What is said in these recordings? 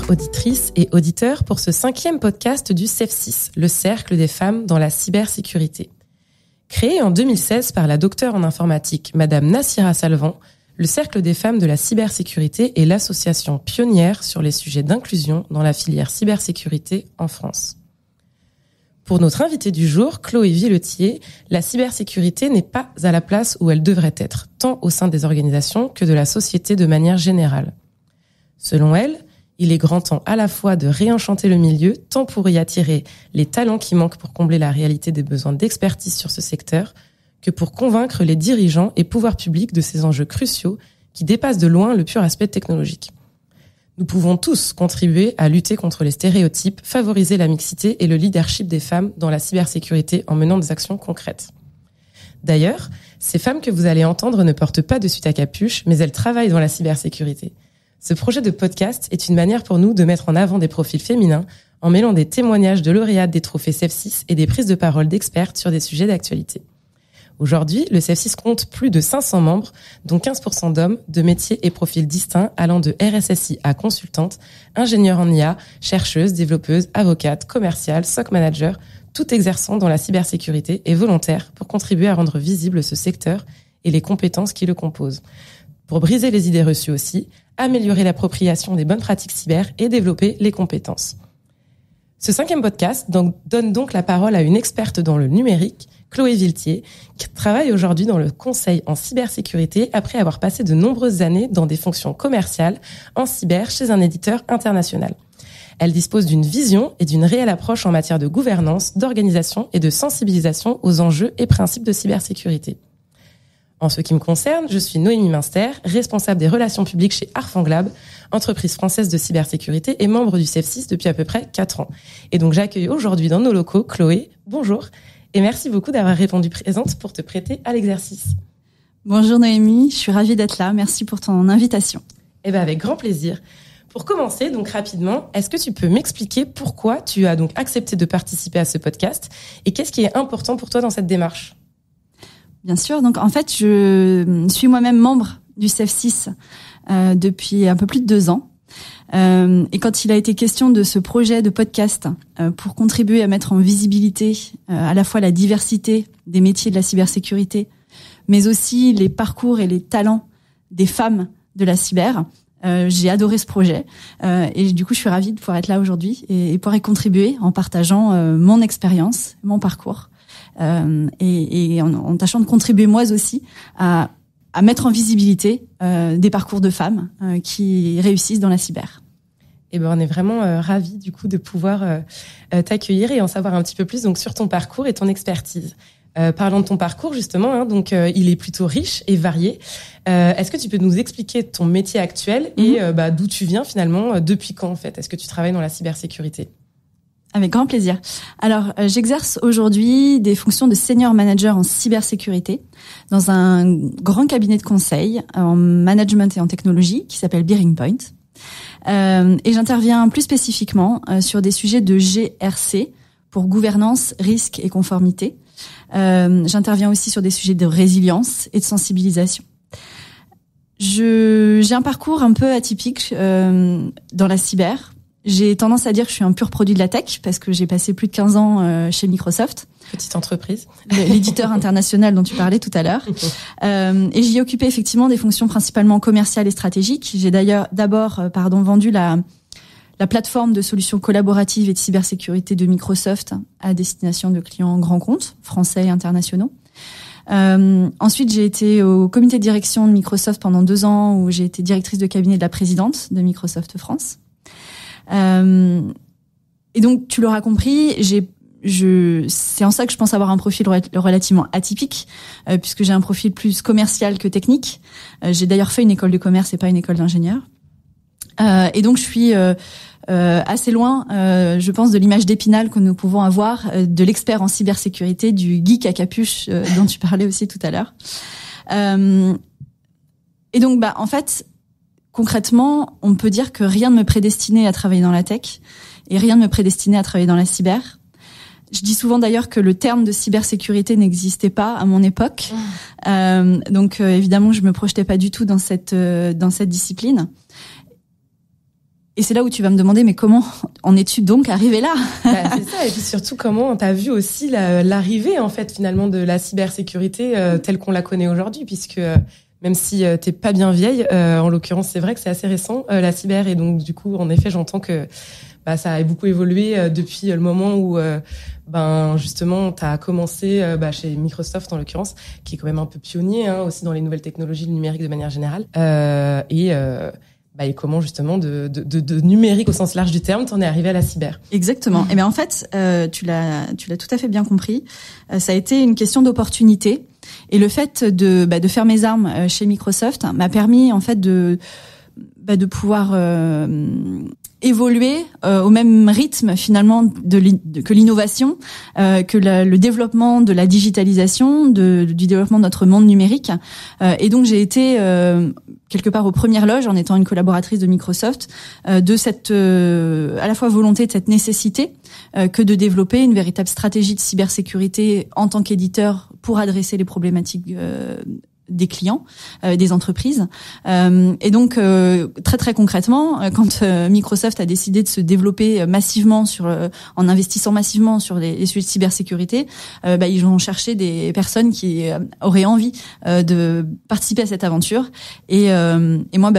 auditrices et auditeurs pour ce 5e podcast du CEF6, le Cercle des femmes dans la cybersécurité. Créé en 2016 par la docteure en informatique, Madame Nassira Salvan, le Cercle des femmes de la cybersécurité est l'association pionnière sur les sujets d'inclusion dans la filière cybersécurité en France. Pour notre invitée du jour, Chloé Villetier, la cybersécurité n'est pas à la place où elle devrait être, tant au sein des organisations que de la société de manière générale. Selon elle, il est grand temps à la fois de réenchanter le milieu, tant pour y attirer les talents qui manquent pour combler la réalité des besoins d'expertise sur ce secteur, que pour convaincre les dirigeants et pouvoirs publics de ces enjeux cruciaux qui dépassent de loin le pur aspect technologique. Nous pouvons tous contribuer à lutter contre les stéréotypes, favoriser la mixité et le leadership des femmes dans la cybersécurité en menant des actions concrètes. D'ailleurs, ces femmes que vous allez entendre ne portent pas de suite à capuche, mais elles travaillent dans la cybersécurité. Ce projet de podcast est une manière pour nous de mettre en avant des profils féminins en mêlant des témoignages de lauréates des trophées CEF6 et des prises de parole d'expertes sur des sujets d'actualité. Aujourd'hui, le CEF6 compte plus de 500 membres, dont 15% d'hommes, de métiers et profils distincts allant de RSSI à consultante, ingénieure en IA, chercheuse, développeuse, avocate, commerciale, SOC manager, tout exerçant dans la cybersécurité et volontaire pour contribuer à rendre visible ce secteur et les compétences qui le composent. Pour briser les idées reçues aussi, améliorer l'appropriation des bonnes pratiques cyber et développer les compétences. Ce 5e podcast donne donc la parole à une experte dans le numérique, Chloé Villetier, qui travaille aujourd'hui dans le conseil en cybersécurité après avoir passé de nombreuses années dans des fonctions commerciales en cyber chez un éditeur international. Elle dispose d'une vision et d'une réelle approche en matière de gouvernance, d'organisation et de sensibilisation aux enjeux et principes de cybersécurité. En ce qui me concerne, je suis Noémie Münster, responsable des relations publiques chez Arfanglab, entreprise française de cybersécurité et membre du CEF6 depuis à peu près 4 ans. Et donc j'accueille aujourd'hui dans nos locaux Chloé. Bonjour et merci beaucoup d'avoir répondu présente pour te prêter à l'exercice. Bonjour Noémie, je suis ravie d'être là. Merci pour ton invitation. Eh bien avec grand plaisir. Pour commencer, donc rapidement, est-ce que tu peux m'expliquer pourquoi tu as donc accepté de participer à ce podcast et qu'est-ce qui est important pour toi dans cette démarche ? Bien sûr, donc en fait, je suis moi-même membre du CEF6 depuis un peu plus de 2 ans. Et quand il a été question de ce projet de podcast pour contribuer à mettre en visibilité à la fois la diversité des métiers de la cybersécurité, mais aussi les parcours et les talents des femmes de la cyber, j'ai adoré ce projet. Et du coup, je suis ravie de pouvoir être là aujourd'hui et pouvoir y contribuer en partageant mon expérience, mon parcours. Et en tâchant de contribuer moi aussi à mettre en visibilité des parcours de femmes qui réussissent dans la cyber. Et ben on est vraiment ravis du coup de pouvoir t'accueillir et en savoir un petit peu plus donc sur ton parcours et ton expertise. Parlons de ton parcours justement, donc il est plutôt riche et varié. Est-ce que tu peux nous expliquer ton métier actuel et d'où tu viens finalement, depuis quand en fait ? Est-ce que tu travailles dans la cybersécurité ? Avec grand plaisir. Alors, j'exerce aujourd'hui des fonctions de senior manager en cybersécurité dans un grand cabinet de conseil en management et en technologie qui s'appelle Bearing Point. Et j'interviens plus spécifiquement sur des sujets de GRC pour gouvernance, risque et conformité. J'interviens aussi sur des sujets de résilience et de sensibilisation. J'ai un parcours un peu atypique dans la cyber. J'ai tendance à dire que je suis un pur produit de la tech parce que j'ai passé plus de 15 ans chez Microsoft. Petite entreprise. L'éditeur international dont tu parlais tout à l'heure. Et j'y ai occupé effectivement des fonctions principalement commerciales et stratégiques. J'ai d'abord vendu la plateforme de solutions collaboratives et de cybersécurité de Microsoft à destination de clients grands comptes, français et internationaux. Ensuite, j'ai été au comité de direction de Microsoft pendant 2 ans où j'ai été directrice de cabinet de la présidente de Microsoft France. Et donc, tu l'auras compris, c'est en ça que je pense avoir un profil relativement atypique, puisque j'ai un profil plus commercial que technique. J'ai d'ailleurs fait une école de commerce et pas une école d'ingénieur. Et donc, je suis assez loin, je pense, de l'image d'Épinal que nous pouvons avoir de l'expert en cybersécurité, du geek à capuche dont tu parlais aussi tout à l'heure. Et donc, en fait, concrètement, on peut dire que rien ne me prédestinait à travailler dans la tech et rien ne me prédestinait à travailler dans la cyber. Je dis souvent d'ailleurs que le terme de cybersécurité n'existait pas à mon époque. Donc évidemment, je me projetais pas du tout dans cette discipline. Et c'est là où tu vas me demander, mais comment en es-tu donc arrivé là? C'est ça, et puis surtout comment t'as vu aussi l'arrivée en fait finalement de la cybersécurité telle qu'on la connaît aujourd'hui, puisque même si t'es pas bien vieille, en l'occurrence c'est vrai que c'est assez récent la cyber, et donc du coup en effet j'entends que ça a beaucoup évolué depuis le moment où justement t'as commencé chez Microsoft en l'occurrence, qui est quand même un peu pionnier aussi dans les nouvelles technologies numériques de manière générale, et comment justement de numérique au sens large du terme, t'en es arrivé à la cyber. Exactement. Et bien en fait, tu l'as tout à fait bien compris. Ça a été une question d'opportunité, et le fait de faire mes armes chez Microsoft m'a permis en fait de pouvoir évoluer au même rythme finalement que l'innovation, que le développement de la digitalisation, du développement de notre monde numérique. Et donc j'ai été quelque part aux premières loges en étant une collaboratrice de Microsoft de cette à la fois volonté, de cette nécessité que de développer une véritable stratégie de cybersécurité en tant qu'éditeur pour adresser les problématiques des clients, des entreprises. Et donc, très très concrètement, quand Microsoft a décidé de se développer massivement en investissant massivement sur les sujets de cybersécurité, ils ont cherché des personnes qui auraient envie de participer à cette aventure. Et moi,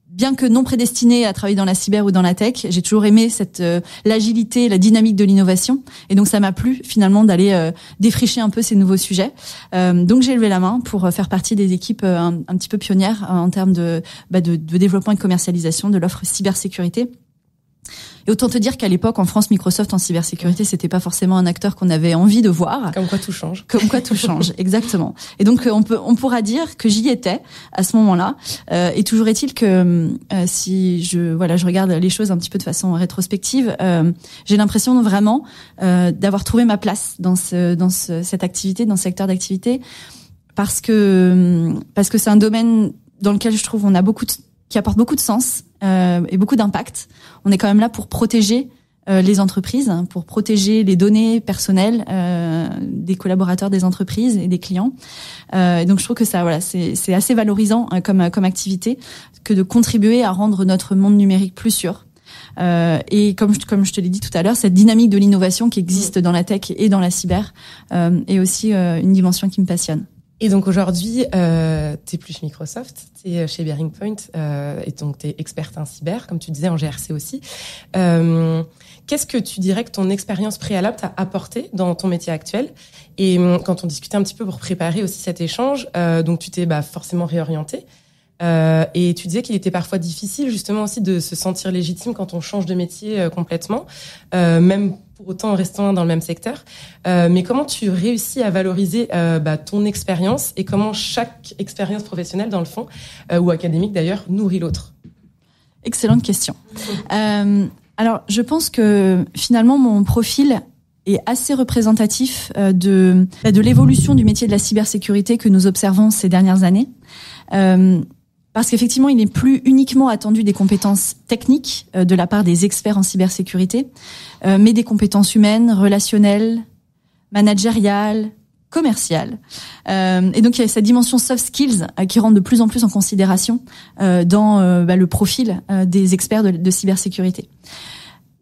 bien que non prédestinée à travailler dans la cyber ou dans la tech, j'ai toujours aimé l'agilité, la dynamique de l'innovation. Et donc, ça m'a plu finalement d'aller défricher un peu ces nouveaux sujets. Donc, j'ai levé la main pour faire partie des équipes un petit peu pionnières en termes de développement et de commercialisation de l'offre cybersécurité. Et autant te dire qu'à l'époque, en France, Microsoft en cybersécurité, c'était pas forcément un acteur qu'on avait envie de voir. Comme quoi tout change. Comme quoi tout change, exactement. Et donc, on pourra dire que j'y étais à ce moment-là. Et toujours est-il que si je regarde les choses un petit peu de façon rétrospective, j'ai l'impression vraiment d'avoir trouvé ma place dans cette activité, dans ce secteur d'activité, parce que c'est un domaine dans lequel je trouve qui apporte beaucoup de sens et beaucoup d'impact. On est quand même là pour protéger les entreprises, pour protéger les données personnelles des collaborateurs des entreprises et des clients. Et donc je trouve que c'est assez valorisant comme activité que de contribuer à rendre notre monde numérique plus sûr. Et comme je te l'ai dit tout à l'heure, cette dynamique de l'innovation qui existe dans la tech et dans la cyber est aussi une dimension qui me passionne. Et donc aujourd'hui, t'es plus chez Microsoft, t'es chez Bearing Point, et donc t'es experte en cyber, comme tu disais, en GRC aussi. Qu'est-ce que tu dirais que ton expérience préalable t'a apporté dans ton métier actuel? Et quand on discutait un petit peu pour préparer aussi cet échange, donc tu t'es forcément réorientée. Et tu disais qu'il était parfois difficile justement aussi de se sentir légitime quand on change de métier complètement, même pour autant en restant dans le même secteur. Mais comment tu réussis à valoriser ton expérience, et comment chaque expérience professionnelle dans le fond, ou académique d'ailleurs, nourrit l'autre? Excellente question. Alors je pense que finalement mon profil est assez représentatif de l'évolution du métier de la cybersécurité que nous observons ces dernières années. Parce qu'effectivement, il n'est plus uniquement attendu des compétences techniques de la part des experts en cybersécurité, mais des compétences humaines, relationnelles, managériales, commerciales. Et donc, il y a cette dimension soft skills qui rentre de plus en plus en considération dans le profil des experts de cybersécurité.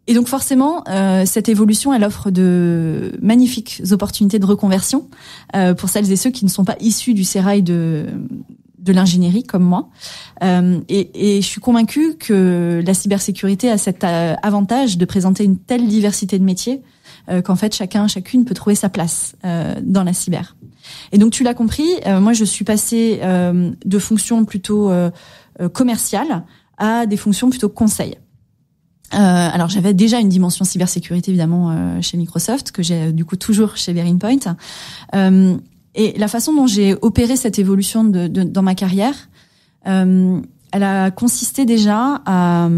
Et donc forcément, cette évolution, elle offre de magnifiques opportunités de reconversion pour celles et ceux qui ne sont pas issus du sérail de l'ingénierie comme moi. Et je suis convaincue que la cybersécurité a cet avantage de présenter une telle diversité de métiers qu'en fait chacune peut trouver sa place dans la cyber. Et donc tu l'as compris, moi je suis passée de fonctions plutôt commerciales à des fonctions plutôt conseil. Alors j'avais déjà une dimension cybersécurité évidemment chez Microsoft, que j'ai du coup toujours chez Bearing Point. Et la façon dont j'ai opéré cette évolution dans ma carrière, elle a consisté déjà à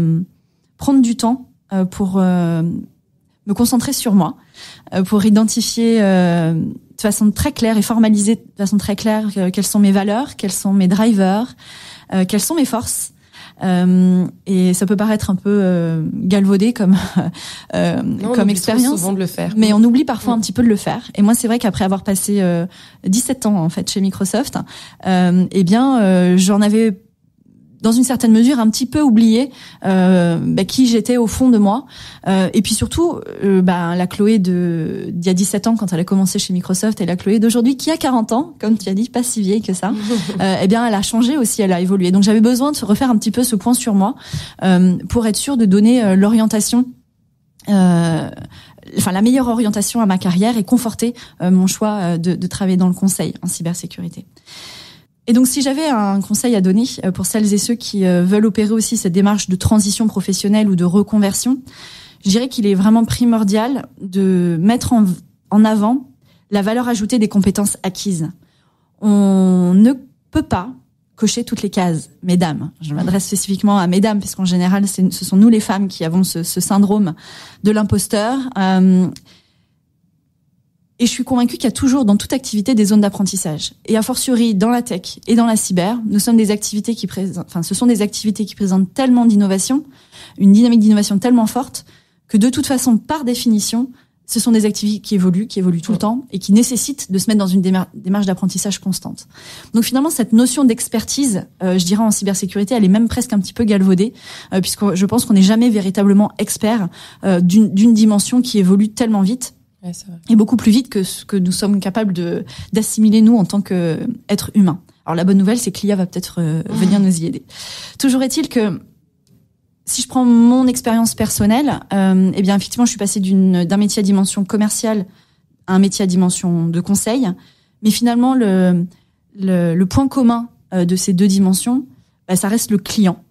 prendre du temps pour me concentrer sur moi, pour identifier de façon très claire et formaliser de façon très claire quelles sont mes valeurs, quels sont mes drivers, quelles sont mes forces. Et ça peut paraître un peu galvaudé comme expérience, souvent de le faire. Mais on oublie parfois un petit peu de le faire. Et moi, c'est vrai qu'après avoir passé 17 ans en fait chez Microsoft, j'en avais dans une certaine mesure un petit peu oublié qui j'étais au fond de moi, et puis surtout la Chloé d'il y a 17 ans quand elle a commencé chez Microsoft et la Chloé d'aujourd'hui qui a 40 ans, comme tu as dit, pas si vieille que ça, elle a changé aussi, elle a évolué. Donc j'avais besoin de refaire un petit peu ce point sur moi pour être sûre de donner l'orientation la meilleure orientation à ma carrière et conforter mon choix de travailler dans le conseil en cybersécurité. Et donc, si j'avais un conseil à donner pour celles et ceux qui veulent opérer aussi cette démarche de transition professionnelle ou de reconversion, je dirais qu'il est vraiment primordial de mettre en avant la valeur ajoutée des compétences acquises. On ne peut pas cocher toutes les cases, mesdames. Je m'adresse spécifiquement à mesdames, puisqu'en général, ce sont nous les femmes qui avons ce syndrome de l'imposteur. Et je suis convaincue qu'il y a toujours dans toute activité des zones d'apprentissage. Et a fortiori dans la tech et dans la cyber, ce sont des activités qui présentent tellement d'innovation, une dynamique d'innovation tellement forte, que de toute façon, par définition, ce sont des activités qui évoluent tout le temps et qui nécessitent de se mettre dans une démarche d'apprentissage constante. Donc finalement, cette notion d'expertise, je dirais en cybersécurité, elle est même presque un petit peu galvaudée, puisque je pense qu'on n'est jamais véritablement expert d'une dimension qui évolue tellement vite. Ouais, c'est vrai. Et beaucoup plus vite que ce que nous sommes capables d'assimiler nous en tant qu'êtres humains. Alors la bonne nouvelle, c'est que l'IA va peut-être venir nous y aider. Toujours est-il que si je prends mon expérience personnelle, effectivement, je suis passée d'un métier à dimension commerciale à un métier à dimension de conseil. Mais finalement, le point commun de ces deux dimensions, ça reste le client.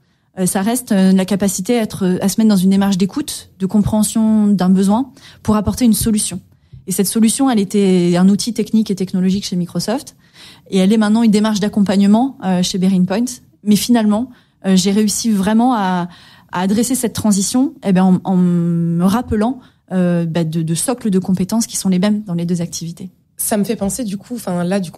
Ça reste la capacité à se mettre dans une démarche d'écoute, de compréhension d'un besoin pour apporter une solution. Et cette solution, elle était un outil technique et technologique chez Microsoft. Et elle est maintenant une démarche d'accompagnement chez Bearing Point. Mais finalement, j'ai réussi vraiment à adresser cette transition en me rappelant de socles de compétences qui sont les mêmes dans les deux activités. Ça me fait penser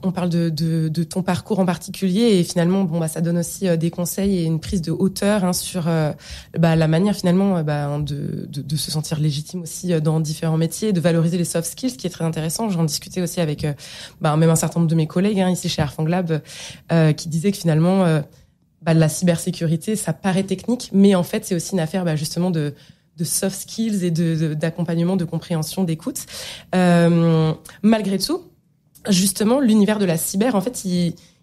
on parle de ton parcours en particulier et finalement ça donne aussi des conseils et une prise de hauteur sur la manière finalement de se sentir légitime aussi dans différents métiers, de valoriser les soft skills, qui est très intéressant. J'en discutais aussi avec même un certain nombre de mes collègues ici chez Airfang Lab qui disaient que finalement la cybersécurité ça paraît technique, mais en fait c'est aussi une affaire justement de soft skills et d'accompagnement, de compréhension, d'écoute. Malgré tout, justement, l'univers de la cyber, en fait,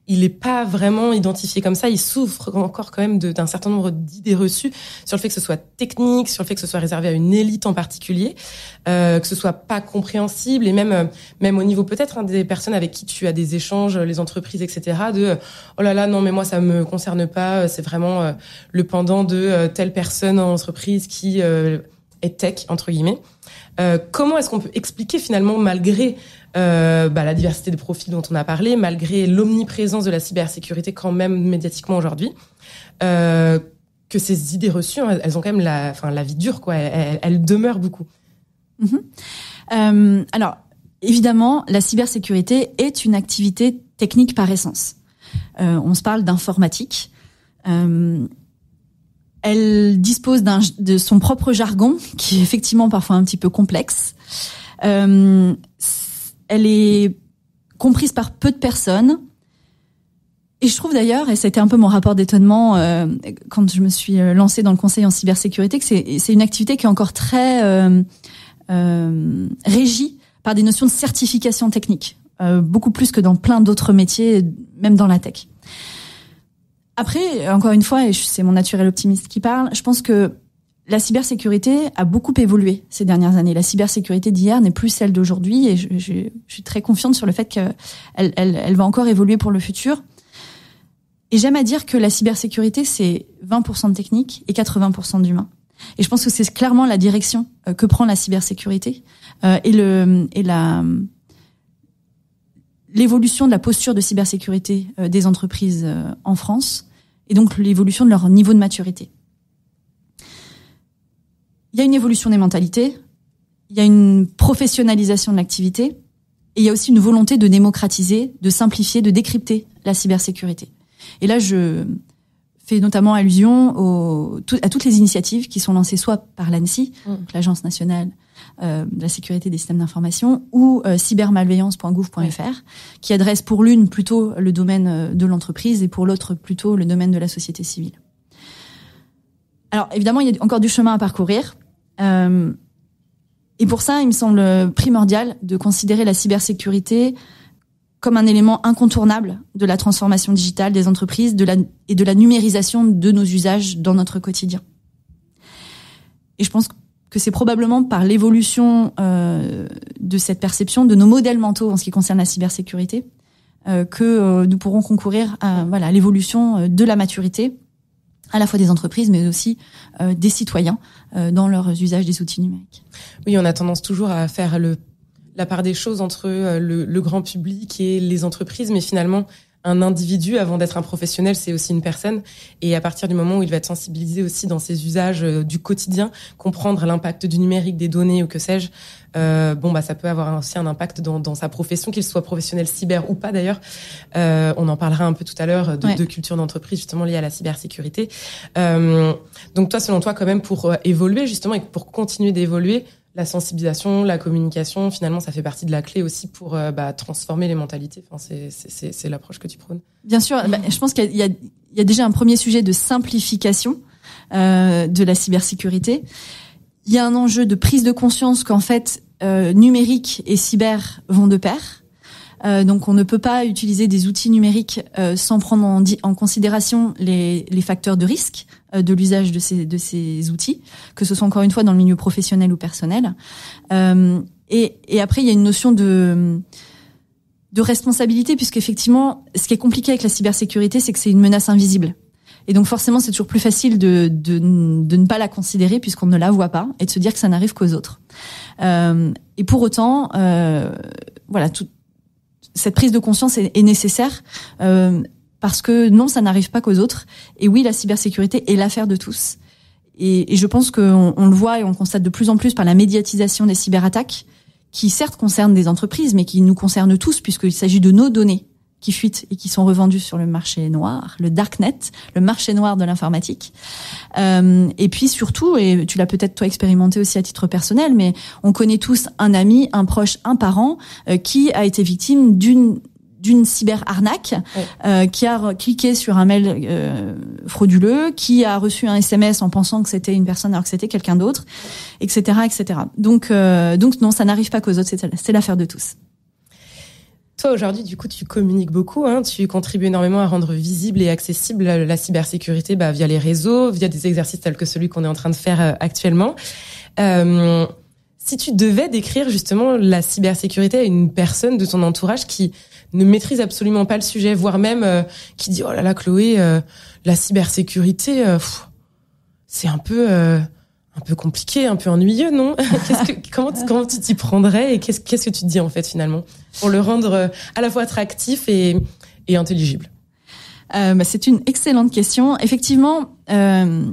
il est pas vraiment identifié comme ça. Il souffre encore quand même d'un certain nombre d'idées reçues sur le fait que ce soit technique, sur le fait que ce soit réservé à une élite en particulier, que ce soit pas compréhensible et même au niveau peut-être des personnes avec qui tu as des échanges, les entreprises, etc. Oh là là, non mais moi ça me concerne pas. C'est vraiment le pendant de telle personne en entreprise qui est tech entre guillemets. Comment est-ce qu'on peut expliquer finalement malgré la diversité des profils dont on a parlé, malgré l'omniprésence de la cybersécurité quand même médiatiquement aujourd'hui, que ces idées reçues, elles ont quand même la vie dure, quoi. Elles demeurent beaucoup. Alors, évidemment, la cybersécurité est une activité technique par essence. On se parle d'informatique. Elle dispose de son propre jargon, qui est effectivement parfois un petit peu complexe. Elle est comprise par peu de personnes. Et je trouve d'ailleurs, et c'était un peu mon rapport d'étonnement quand je me suis lancée dans le conseil en cybersécurité, que c'est une activité qui est encore très régie par des notions de certification technique, beaucoup plus que dans plein d'autres métiers, même dans la tech. Après, encore une fois, et c'est mon naturel optimiste qui parle, je pense que la cybersécurité a beaucoup évolué ces dernières années. La cybersécurité d'hier n'est plus celle d'aujourd'hui et je suis très confiante sur le fait qu'elle va encore évoluer pour le futur. Et j'aime à dire que la cybersécurité, c'est 20% de technique et 80% d'humain. Et je pense que c'est clairement la direction que prend la cybersécurité et l'évolution de la posture de cybersécurité des entreprises en France et donc l'évolution de leur niveau de maturité. Il y a une évolution des mentalités, il y a une professionnalisation de l'activité et il y a aussi une volonté de démocratiser, de simplifier, de décrypter la cybersécurité. Et là, je fais notamment allusion à toutes les initiatives qui sont lancées soit par l'ANSSI, donc l'Agence nationale de la sécurité des systèmes d'information, ou cybermalveillance.gouv.fr, qui adresse pour l'une plutôt le domaine de l'entreprise et pour l'autre plutôt le domaine de la société civile. Alors évidemment, il y a encore du chemin à parcourir. Et pour ça, il me semble primordial de considérer la cybersécurité comme un élément incontournable de la transformation digitale des entreprises et de la numérisation de nos usages dans notre quotidien. Et je pense que c'est probablement par l'évolution de cette perception, de nos modèles mentaux en ce qui concerne la cybersécurité, que nous pourrons concourir à l'évolution de la maturité, à la fois des entreprises, mais aussi des citoyens dans leur usage des outils numériques. Oui, on a tendance toujours à faire la part des choses entre le grand public et les entreprises, mais finalement, un individu, avant d'être un professionnel, c'est aussi une personne. Et à partir du moment où il va être sensibilisé aussi dans ses usages du quotidien, comprendre l'impact du numérique, des données ou que sais-je, ça peut avoir aussi un impact dans sa profession, qu'il soit professionnel cyber ou pas d'ailleurs. On en parlera un peu tout à l'heure de culture d'entreprise justement liée à la cybersécurité. Donc toi, selon toi, quand même, pour évoluer justement et pour continuer d'évoluer, la sensibilisation, la communication, finalement, ça fait partie de la clé aussi pour transformer les mentalités. Enfin, c'est l'approche que tu prônes. Bien sûr, je pense qu'il y a déjà un premier sujet de simplification de la cybersécurité. Il y a un enjeu de prise de conscience qu'en fait, numérique et cyber vont de pair. Donc on ne peut pas utiliser des outils numériques sans prendre en considération les facteurs de risque de l'usage de ces outils, que ce soit encore une fois dans le milieu professionnel ou personnel. Et après il y a une notion de responsabilité, puisqu'effectivement ce qui est compliqué avec la cybersécurité, c'est que c'est une menace invisible. Et donc forcément c'est toujours plus facile de ne pas la considérer puisqu'on ne la voit pas et de se dire que ça n'arrive qu'aux autres. Et pour autant, cette prise de conscience est nécessaire parce que non, ça n'arrive pas qu'aux autres. Et oui, la cybersécurité est l'affaire de tous. Et je pense qu'on le voit et on le constate de plus en plus par la médiatisation des cyberattaques, qui certes concernent des entreprises, mais qui nous concernent tous, puisqu'il s'agit de nos données qui fuitent et qui sont revendues sur le marché noir, le darknet, le marché noir de l'informatique. Et puis surtout, et tu l'as peut-être toi expérimenté aussi à titre personnel, mais on connaît tous un ami, un proche, un parent qui a été victime d'une cyber-arnaque, qui a cliqué sur un mail frauduleux, qui a reçu un SMS en pensant que c'était une personne alors que c'était quelqu'un d'autre, etc., etc. Donc non, ça n'arrive pas qu'aux autres, c'est l'affaire de tous. Toi, aujourd'hui, du coup, tu communiques beaucoup, tu contribues énormément à rendre visible et accessible la cybersécurité via les réseaux, via des exercices tels que celui qu'on est en train de faire actuellement. Si tu devais décrire justement la cybersécurité à une personne de ton entourage qui ne maîtrise absolument pas le sujet, voire même qui dit « Oh là là, Chloé, la cybersécurité, c'est un peu compliqué, un peu ennuyeux, non ?» Comment tu t'y prendrais et qu'est-ce que tu te dis en fait finalement pour le rendre à la fois attractif et intelligible? C'est une excellente question. Effectivement,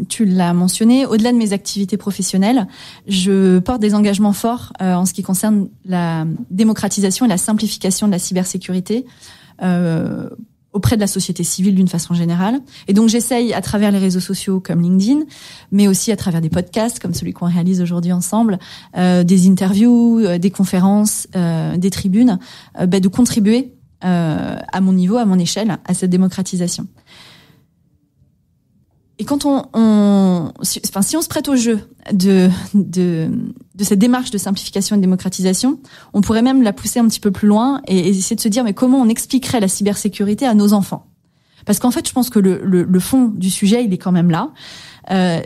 tu l'as mentionné, au-delà de mes activités professionnelles, je porte des engagements forts en ce qui concerne la démocratisation et la simplification de la cybersécurité auprès de la société civile d'une façon générale. Et donc j'essaye à travers les réseaux sociaux comme LinkedIn, mais aussi à travers des podcasts comme celui qu'on réalise aujourd'hui ensemble, des interviews, des conférences, des tribunes, de contribuer à mon niveau, à mon échelle, à cette démocratisation. Et quand si on se prête au jeu de cette démarche de simplification et de démocratisation, on pourrait même la pousser un petit peu plus loin et essayer de se dire mais comment on expliquerait la cybersécurité à nos enfants? Parce qu'en fait, je pense que le fond du sujet, il est quand même là.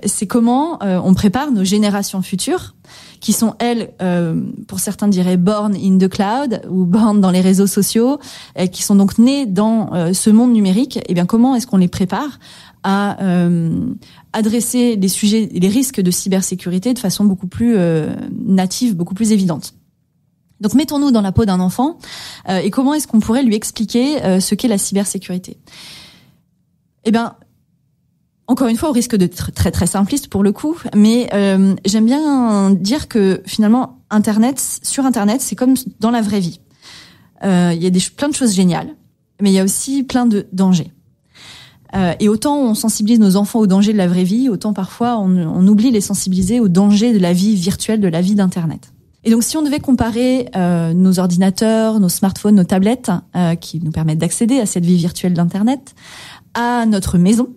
C'est comment on prépare nos générations futures, qui sont elles, pour certains diraient born in the cloud ou born dans les réseaux sociaux, qui sont donc nées dans ce monde numérique. Et bien, comment est-ce qu'on les prépare à adresser les sujets, les risques de cybersécurité de façon beaucoup plus native, beaucoup plus évidente. Donc mettons-nous dans la peau d'un enfant et comment est-ce qu'on pourrait lui expliquer ce qu'est la cybersécurité? Eh bien, encore une fois, au risque d'être très très simpliste pour le coup, mais j'aime bien dire que finalement sur Internet, c'est comme dans la vraie vie. Il y a plein de choses géniales, mais il y a aussi plein de dangers. Et autant on sensibilise nos enfants aux dangers de la vraie vie, autant parfois on oublie de les sensibiliser aux dangers de la vie virtuelle, de la vie d'Internet. Et donc, si on devait comparer nos ordinateurs, nos smartphones, nos tablettes, qui nous permettent d'accéder à cette vie virtuelle d'Internet, à notre maison,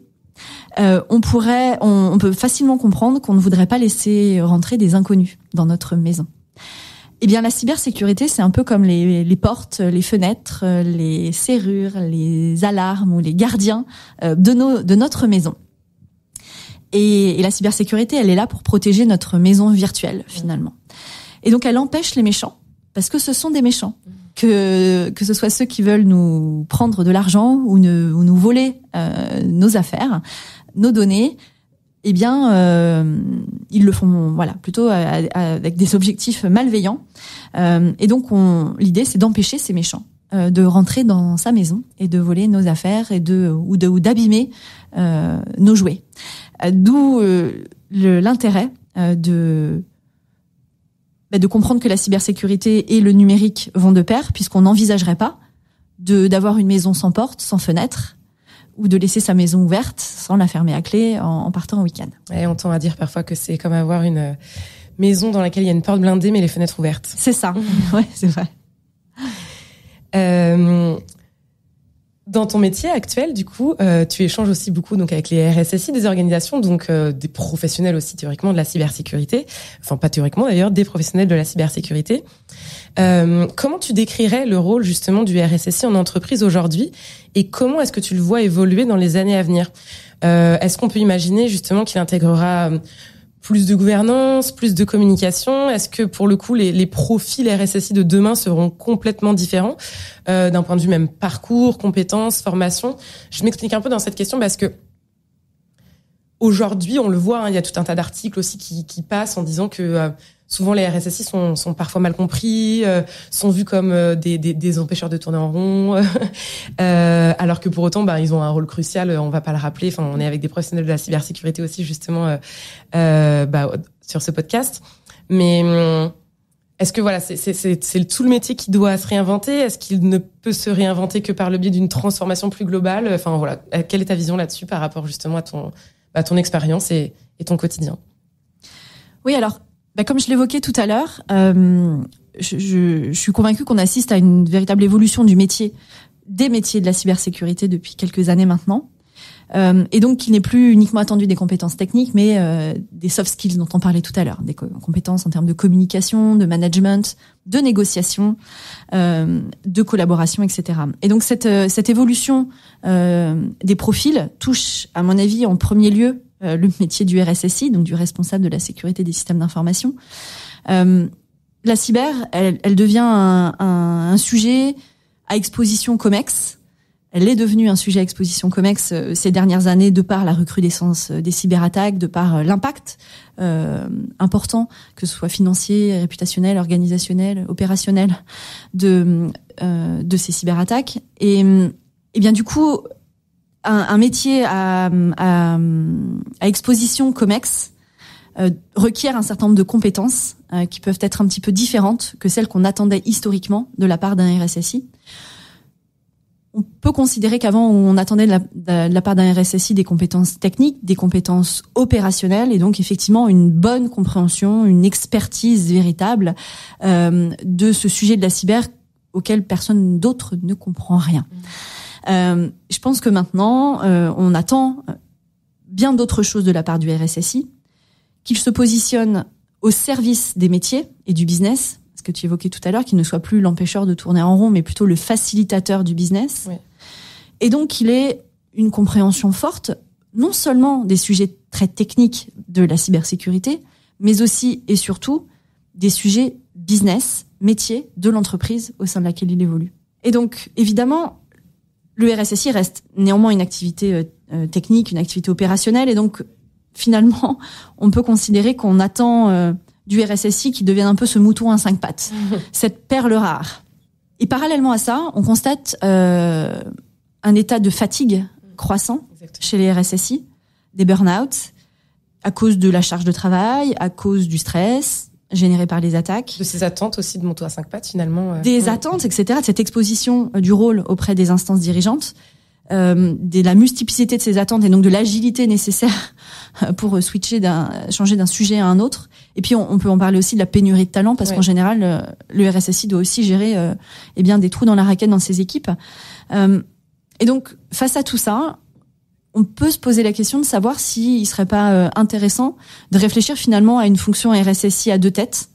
on peut facilement comprendre qu'on ne voudrait pas laisser rentrer des inconnus dans notre maison. Eh bien, la cybersécurité, c'est un peu comme les portes, les fenêtres, les serrures, les alarmes ou les gardiens de notre maison. Et la cybersécurité, elle est là pour protéger notre maison virtuelle, finalement. Et donc, elle empêche les méchants, parce que ce sont des méchants. Que ce soit ceux qui veulent nous prendre de l'argent ou nous voler nos affaires, nos données, eh bien, ils le font, plutôt avec des objectifs malveillants. Et donc, l'idée, c'est d'empêcher ces méchants de rentrer dans sa maison et de voler nos affaires et ou d'abîmer nos jouets. D'où l'intérêt de comprendre que la cybersécurité et le numérique vont de pair, puisqu'on n'envisagerait pas d'avoir une maison sans porte, sans fenêtre, ou de laisser sa maison ouverte sans la fermer à clé en partant en week-end. Et on tend à dire parfois que c'est comme avoir une maison dans laquelle il y a une porte blindée mais les fenêtres ouvertes. C'est ça, ouais, c'est vrai. Dans ton métier actuel, du coup, tu échanges aussi beaucoup donc avec les RSSI des organisations, donc des professionnels aussi théoriquement de la cybersécurité, enfin pas théoriquement d'ailleurs, des professionnels de la cybersécurité. Comment tu décrirais le rôle justement du RSSI en entreprise aujourd'hui et comment est-ce que tu le vois évoluer dans les années à venir? Est-ce qu'on peut imaginer justement qu'il intégrera plus de gouvernance, plus de communication? Est-ce que pour le coup les profils RSSI de demain seront complètement différents d'un point de vue même parcours, compétences, formation? Je m'explique un peu dans cette question parce que aujourd'hui on le voit, il y a tout un tas d'articles aussi qui passent en disant que souvent les RSSI sont parfois mal compris, sont vus comme des empêcheurs de tourner en rond, alors que pour autant ils ont un rôle crucial, on va pas le rappeler, enfin on est avec des professionnels de la cybersécurité aussi justement sur ce podcast. Mais est-ce que c'est tout le métier qui doit se réinventer? Est-ce qu'il ne peut se réinventer que par le biais d'une transformation plus globale? Enfin voilà, quelle est ta vision là-dessus par rapport justement à ton expérience et ton quotidien? Oui, alors comme je l'évoquais tout à l'heure, je suis convaincue qu'on assiste à une véritable évolution des métiers de la cybersécurité depuis quelques années maintenant. Et donc, il n'est plus uniquement attendu des compétences techniques, mais des soft skills dont on parlait tout à l'heure, des compétences en termes de communication, de management, de négociation, de collaboration, etc. Et donc, cette évolution des profils touche, à mon avis, en premier lieu le métier du RSSI, donc du responsable de la sécurité des systèmes d'information. La cyber, elle devient un sujet à exposition COMEX. Elle est devenue un sujet à exposition COMEX ces dernières années de par la recrudescence des cyberattaques, de par l'impact important, que ce soit financier, réputationnel, organisationnel, opérationnel, de ces cyberattaques. Et bien du coup, un métier à exposition COMEX requiert un certain nombre de compétences qui peuvent être un petit peu différentes que celles qu'on attendait historiquement de la part d'un RSSI. On peut considérer qu'avant, on attendait de la part d'un RSSI des compétences techniques, des compétences opérationnelles, et donc effectivement une bonne compréhension, une expertise véritable de ce sujet de la cyber auquel personne d'autre ne comprend rien. Je pense que maintenant, on attend bien d'autres choses de la part du RSSI, qu'il se positionne au service des métiers et du business, ce que tu évoquais tout à l'heure, qu'il ne soit plus l'empêcheur de tourner en rond, mais plutôt le facilitateur du business. Oui. Et donc, qu'il ait une compréhension forte, non seulement des sujets très techniques de la cybersécurité, mais aussi et surtout des sujets business, métier de l'entreprise au sein de laquelle il évolue. Et donc, évidemment, le RSSI reste néanmoins une activité technique, une activité opérationnelle, et donc, finalement, on peut considérer qu'on attend du RSSI qui devienne un peu ce mouton à 5 pattes, cette perle rare. Et parallèlement à ça, on constate un état de fatigue croissant chez les RSSI, des burn-out, à cause de la charge de travail, à cause du stress généré par les attaques. De ces attentes aussi de mouton à 5 pattes, finalement. Des attentes, etc., de cette exposition du rôle auprès des instances dirigeantes, de la multiplicité de ces attentes et donc de l'agilité nécessaire pour changer d'un sujet à un autre, Et puis on peut en parler aussi de la pénurie de talent, parce qu'en général, le RSSI doit aussi gérer des trous dans la raquette dans ses équipes. Et donc, face à tout ça, on peut se poser la question de savoir s'il serait pas intéressant de réfléchir finalement à une fonction RSSI à 2 têtes,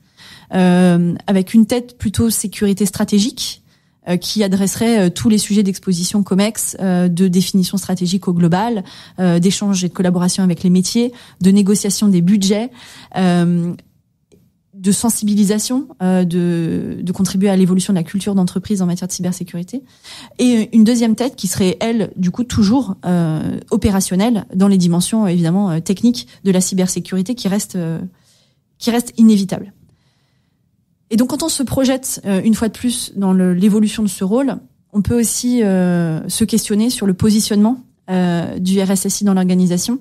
avec une tête plutôt sécurité stratégique, qui adresserait tous les sujets d'exposition COMEX, de définition stratégique au global, d'échange et de collaboration avec les métiers, de négociation des budgets, de sensibilisation, de contribuer à l'évolution de la culture d'entreprise en matière de cybersécurité, et une deuxième tête qui serait, elle, du coup, toujours opérationnelle dans les dimensions, évidemment, techniques de la cybersécurité qui reste inévitable. Et donc, quand on se projette, une fois de plus, dans l'évolution de ce rôle, on peut aussi se questionner sur le positionnement du RSSI dans l'organisation.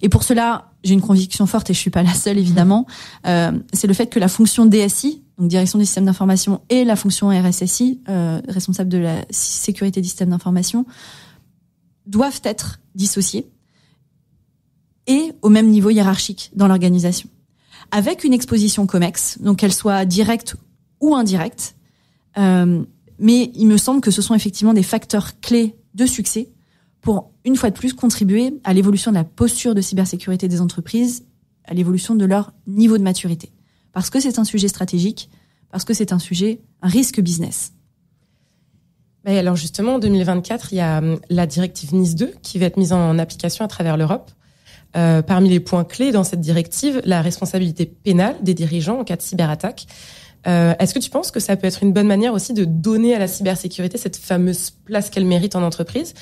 Et pour cela, j'ai une conviction forte, et je suis pas la seule, évidemment, c'est le fait que la fonction DSI, donc direction des systèmes d'information, et la fonction RSSI, responsable de la sécurité des systèmes d'information, doivent être dissociées et au même niveau hiérarchique dans l'organisation, avec une exposition COMEX, donc qu'elle soit directe ou indirecte. Mais il me semble que ce sont effectivement des facteurs clés de succès pour, une fois de plus, contribuer à l'évolution de la posture de cybersécurité des entreprises, à l'évolution de leur niveau de maturité. Parce que c'est un sujet stratégique, parce que c'est un risque business. Et alors justement, en 2024, il y a la directive NIS2 qui va être mise en application à travers l'Europe. Parmi les points clés dans cette directive, la responsabilité pénale des dirigeants en cas de cyberattaque. Est-ce que tu penses que ça peut être une bonne manière aussi de donner à la cybersécurité cette fameuse place qu'elle mérite en entreprise?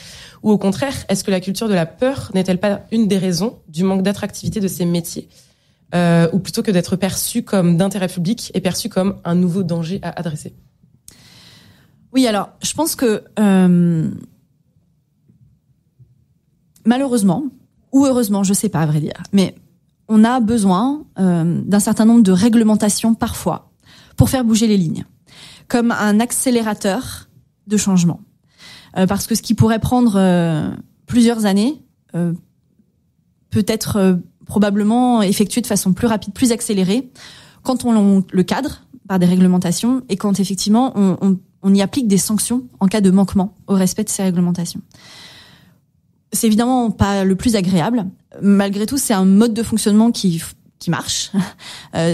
Ou au contraire, est-ce que la culture de la peur n'est-elle pas une des raisons du manque d'attractivité de ces métiers, ou plutôt que d'être perçu comme d'intérêt public et perçu comme un nouveau danger à adresser? Oui, alors, je pense que malheureusement, ou heureusement, je sais pas à vrai dire, mais on a besoin d'un certain nombre de réglementations parfois pour faire bouger les lignes, comme un accélérateur de changement. Parce que ce qui pourrait prendre plusieurs années peut être probablement effectué de façon plus rapide, plus accélérée, quand on le cadre par des réglementations et quand effectivement on y applique des sanctions en cas de manquement au respect de ces réglementations. C'est évidemment pas le plus agréable. Malgré tout, c'est un mode de fonctionnement qui marche.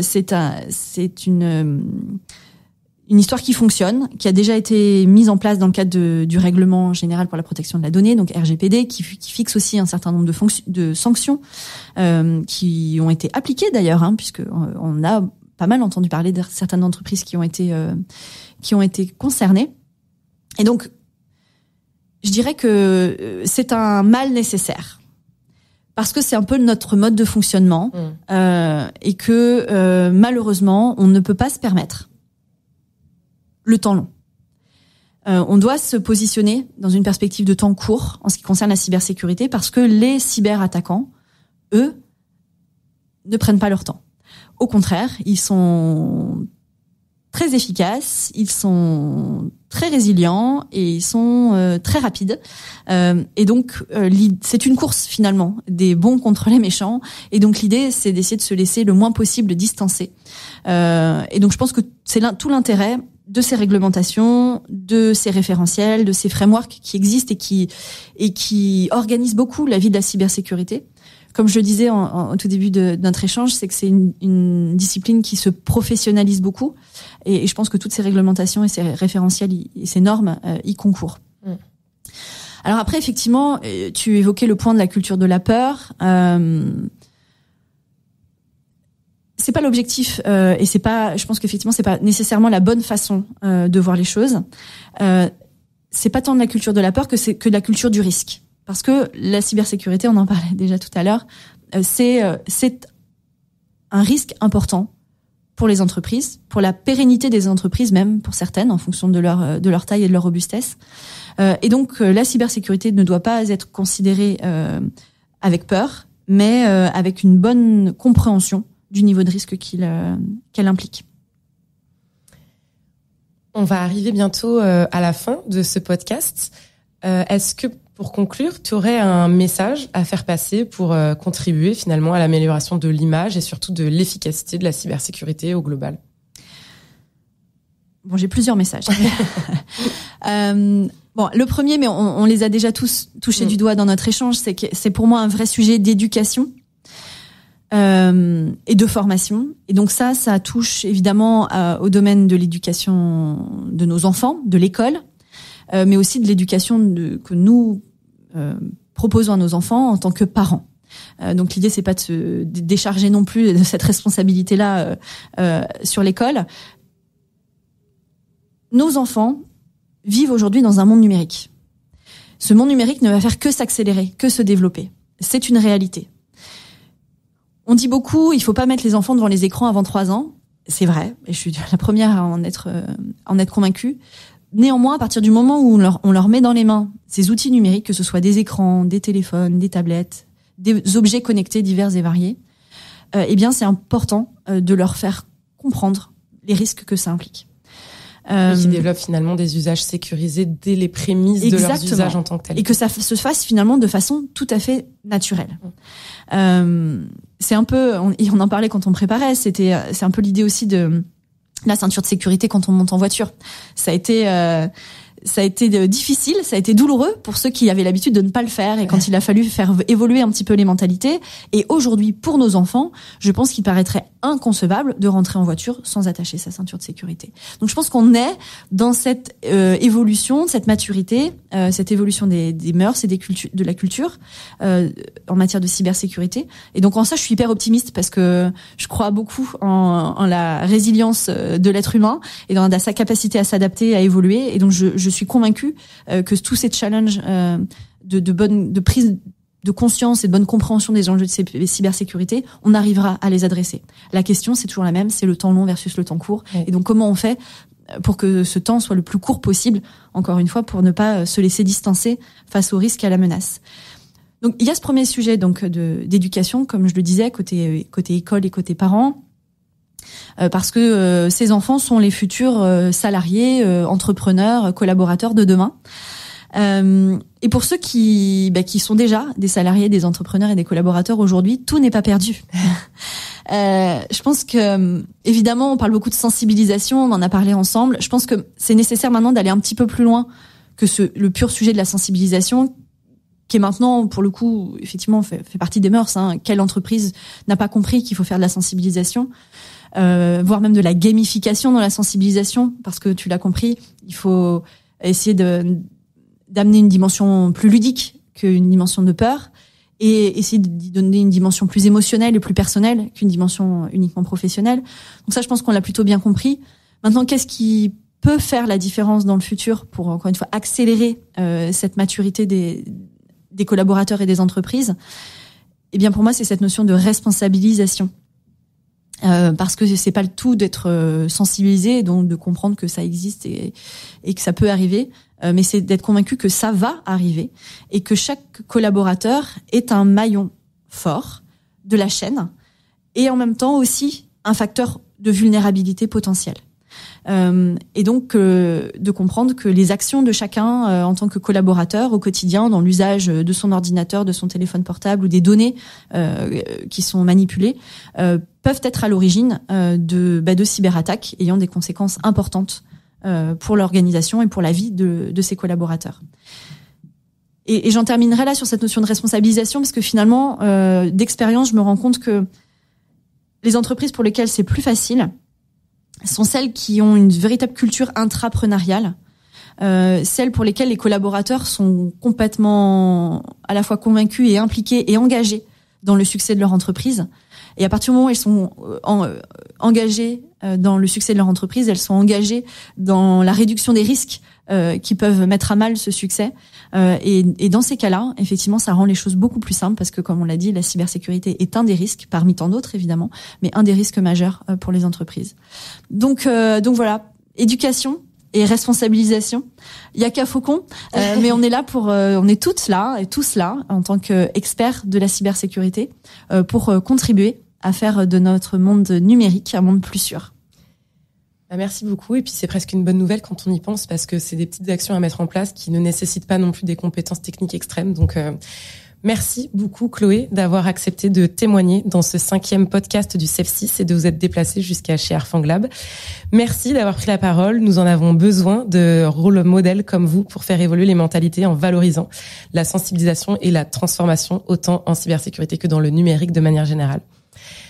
C'est une histoire qui fonctionne, qui a déjà été mise en place dans le cadre du règlement général pour la protection de la donnée, donc RGPD, qui fixe aussi un certain nombre de sanctions qui ont été appliquées d'ailleurs, puisque on a pas mal entendu parler de certaines entreprises qui ont été concernées. Et donc, je dirais que c'est un mal nécessaire. Parce que c'est un peu notre mode de fonctionnement et que malheureusement, on ne peut pas se permettre le temps long. On doit se positionner dans une perspective de temps court en ce qui concerne la cybersécurité parce que les cyberattaquants, eux, ne prennent pas leur temps. Au contraire, ils sont très efficaces, ils sont très résilients et ils sont très rapides. Et donc, c'est une course finalement des bons contre les méchants. Et donc, l'idée, c'est d'essayer de se laisser le moins possible distancer. Et donc, je pense que c'est tout l'intérêt de ces réglementations, de ces référentiels, de ces frameworks qui existent et qui organisent beaucoup la vie de la cybersécurité. Comme je le disais au tout début de notre échange, c'est que c'est une discipline qui se professionnalise beaucoup. Et je pense que toutes ces réglementations et ces référentiels et ces normes y concourent. Alors après, effectivement, tu évoquais le point de la culture de la peur. C'est pas l'objectif et c'est pas. Je pense qu'effectivement, c'est pas nécessairement la bonne façon de voir les choses. C'est pas tant de la culture de la peur que de la culture du risque. Parce que la cybersécurité, on en parlait déjà tout à l'heure, c'est un risque important pour les entreprises, pour la pérennité des entreprises même, pour certaines, en fonction de leur taille et de leur robustesse. Et donc, la cybersécurité ne doit pas être considérée avec peur, mais avec une bonne compréhension du niveau de risque qu'elle implique. On va arriver bientôt à la fin de ce podcast. Est-ce que, pour conclure, tu aurais un message à faire passer pour contribuer finalement à l'amélioration de l'image et surtout de l'efficacité de la cybersécurité au global? Bon, j'ai plusieurs messages. Bon, le premier, mais on les a déjà tous touchés du doigt dans notre échange, c'est que c'est pour moi un vrai sujet d'éducation et de formation. Et donc ça touche évidemment au domaine de l'éducation de nos enfants, de l'école, mais aussi de l'éducation que nous proposons à nos enfants en tant que parents. Donc l'idée, c'est pas de se décharger non plus de cette responsabilité-là sur l'école. Nos enfants vivent aujourd'hui dans un monde numérique. Ce monde numérique ne va faire que s'accélérer, que se développer. C'est une réalité. On dit beaucoup, il faut pas mettre les enfants devant les écrans avant 3 ans. C'est vrai, et je suis la première à en être convaincue. Néanmoins, à partir du moment où on leur met dans les mains ces outils numériques, que ce soit des écrans, des téléphones, des tablettes, des objets connectés divers et variés, eh bien, c'est important de leur faire comprendre les risques que ça implique. Et qui développent finalement des usages sécurisés dès les prémices de leurs usages en tant que tels. Et que ça se fasse finalement de façon tout à fait naturelle. C'est un peu, on en parlait quand on préparait, c'est un peu l'idée aussi de la ceinture de sécurité quand on monte en voiture. Ça a été difficile, ça a été douloureux pour ceux qui avaient l'habitude de ne pas le faire et quand il a fallu faire évoluer un petit peu les mentalités. Et aujourd'hui, pour nos enfants, je pense qu'il paraîtrait inconcevable de rentrer en voiture sans attacher sa ceinture de sécurité. Donc je pense qu'on est dans cette évolution, cette maturité, cette évolution des mœurs et de la culture en matière de cybersécurité. Et donc en ça, je suis hyper optimiste parce que je crois beaucoup en la résilience de l'être humain et dans sa capacité à s'adapter, à évoluer. Et donc je suis convaincue que tous ces challenges de prise de conscience et de bonne compréhension des enjeux de cybersécurité, on arrivera à les adresser. La question, c'est toujours la même, c'est le temps long versus le temps court. Oui. Et donc, comment on fait pour que ce temps soit le plus court possible, encore une fois, pour ne pas se laisser distancer face au risque et à la menace. Donc, il y a ce premier sujet donc d'éducation, comme je le disais, côté école et côté parents. Parce que ces enfants sont les futurs salariés, entrepreneurs, collaborateurs de demain. Et pour ceux qui sont déjà des salariés, des entrepreneurs et des collaborateurs aujourd'hui, tout n'est pas perdu. Je pense que, évidemment, on parle beaucoup de sensibilisation, on en a parlé ensemble. Je pense que c'est nécessaire maintenant d'aller un petit peu plus loin que le pur sujet de la sensibilisation, qui est maintenant, pour le coup, effectivement, fait partie des mœurs. Quelle entreprise n'a pas compris qu'il faut faire de la sensibilisation, voire même de la gamification dans la sensibilisation, parce que tu l'as compris, il faut essayer d'amener une dimension plus ludique qu'une dimension de peur et essayer d'y donner une dimension plus émotionnelle et plus personnelle qu'une dimension uniquement professionnelle. Donc ça, je pense qu'on l'a plutôt bien compris. Maintenant, qu'est-ce qui peut faire la différence dans le futur pour, encore une fois, accélérer cette maturité des collaborateurs et des entreprises? Eh bien, pour moi, c'est cette notion de responsabilisation. Parce que c'est pas le tout d'être sensibilisé et donc de comprendre que ça existe et que ça peut arriver, mais c'est d'être convaincu que ça va arriver et que chaque collaborateur est un maillon fort de la chaîne et en même temps aussi un facteur de vulnérabilité potentielle. Et donc de comprendre que les actions de chacun en tant que collaborateur au quotidien dans l'usage de son ordinateur, de son téléphone portable ou des données qui sont manipulées peuvent être à l'origine de cyberattaques ayant des conséquences importantes pour l'organisation et pour la vie de ses collaborateurs. Et j'en terminerai là sur cette notion de responsabilisation parce que finalement d'expérience je me rends compte que les entreprises pour lesquelles c'est plus facile sont celles qui ont une véritable culture intrapreneuriale, celles pour lesquelles les collaborateurs sont complètement à la fois convaincus et impliqués et engagés dans le succès de leur entreprise. Et à partir du moment où elles sont engagées dans le succès de leur entreprise, elles sont engagées dans la réduction des risques qui peuvent mettre à mal ce succès. Et dans ces cas-là, effectivement, ça rend les choses beaucoup plus simples parce que, comme on l'a dit, la cybersécurité est un des risques, parmi tant d'autres évidemment, mais un des risques majeurs pour les entreprises. Donc voilà, éducation et responsabilisation. Il y a qu'à Faucon, mais on est là on est toutes là et tous là en tant qu'experts de la cybersécurité pour contribuer à faire de notre monde numérique un monde plus sûr. Merci beaucoup. Et puis c'est presque une bonne nouvelle quand on y pense, parce que c'est des petites actions à mettre en place qui ne nécessitent pas non plus des compétences techniques extrêmes. Donc merci beaucoup Chloé d'avoir accepté de témoigner dans ce 5e podcast du CEF6 et de vous être déplacée jusqu'à chez Airfanglab. Merci d'avoir pris la parole. Nous en avons besoin de rôles modèles comme vous pour faire évoluer les mentalités en valorisant la sensibilisation et la transformation autant en cybersécurité que dans le numérique de manière générale.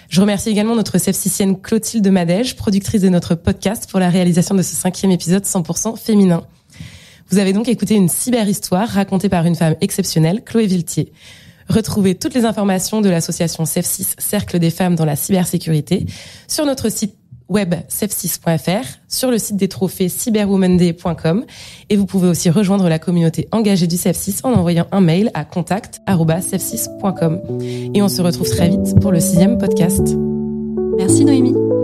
Je remercie également notre CEF6ienne Clotilde Madège, productrice de notre podcast, pour la réalisation de ce 5e épisode 100% féminin. Vous avez donc écouté une cyberhistoire racontée par une femme exceptionnelle, Chloé Viltier. Retrouvez toutes les informations de l'association CEF6, Cercle des femmes dans la cybersécurité, sur notre site web cef6.fr, sur le site des trophées cyberwomanday.com, et vous pouvez aussi rejoindre la communauté engagée du CEF6 en envoyant un mail à contact@cef6.com. Et on se retrouve très vite pour le 6e podcast. Merci Noémie.